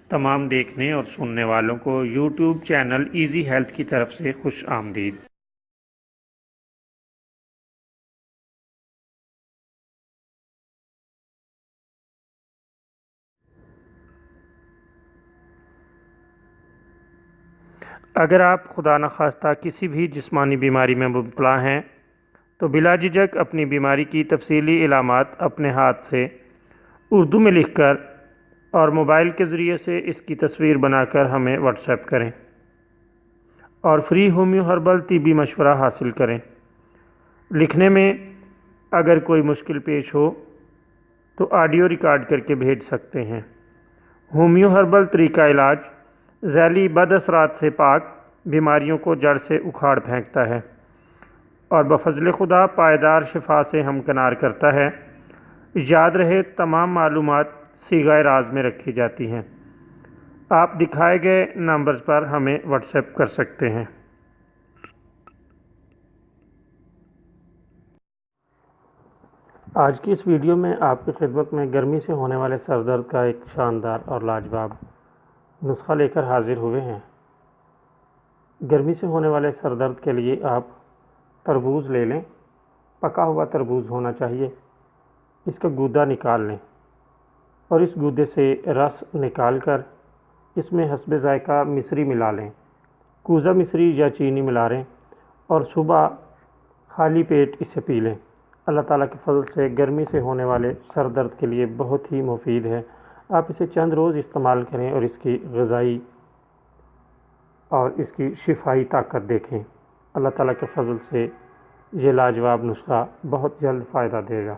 تمام دیکھنے اور سننے والوں کو یوٹیوب چینل ایزی ہیلتھ کی طرف سے خوش آمدید۔ اگر آپ خدا نخواستہ کسی بھی جسمانی بیماری میں مبتلا ہیں تو بلا جھجک اپنی بیماری کی تفصیلی علامات اپنے ہاتھ سے اردو میں لکھ کر اور موبائل کے ذریعے سے اس کی تصویر بنا کر ہمیں واٹس ایپ کریں اور فری ہومیو ہربل طبی مشورہ حاصل کریں۔ لکھنے میں اگر کوئی مشکل پیش ہو تو آڈیو ریکارڈ کر کے بھیج سکتے ہیں۔ ہومیو ہربل طریقہ علاج ذیلی بد اثرات سے پاک، بیماریوں کو جڑ سے اکھاڑ پھینکتا ہے اور بفضل خدا پائیدار شفا سے ہمکنار کرتا ہے۔ یاد رہے تمام معلومات صیغہ راز میں رکھی جاتی ہیں۔ آپ دکھائے گئے نمبرز پر ہمیں واٹس ایپ کر سکتے ہیں۔ آج کی اس ویڈیو میں آپ کی خدمت میں گرمی سے ہونے والے سر درد کا ایک شاندار اور لاجواب نسخہ لے کر حاضر ہوئے ہیں۔ گرمی سے ہونے والے سر درد کے لیے آپ تربوز لے لیں، پکا ہوا تربوز ہونا چاہیے۔ اس کا گودا نکال لیں اور اس گودے سے رس نکال کر اس میں حسب ذائقہ مصری ملا لیں، کوزہ مصری یا چینی ملا لیں اور صبح خالی پیٹ اسے پی لیں۔ اللہ تعالیٰ کے فضل سے گرمی سے ہونے والے سر درد کے لیے بہت ہی مفید ہے۔ آپ اسے چند روز استعمال کریں اور اس کی غذائی اور اس کی شفائی طاقت دیکھیں۔ اللہ تعالیٰ کے فضل سے یہ لاجواب نسخہ بہت جلد فائدہ دے گا۔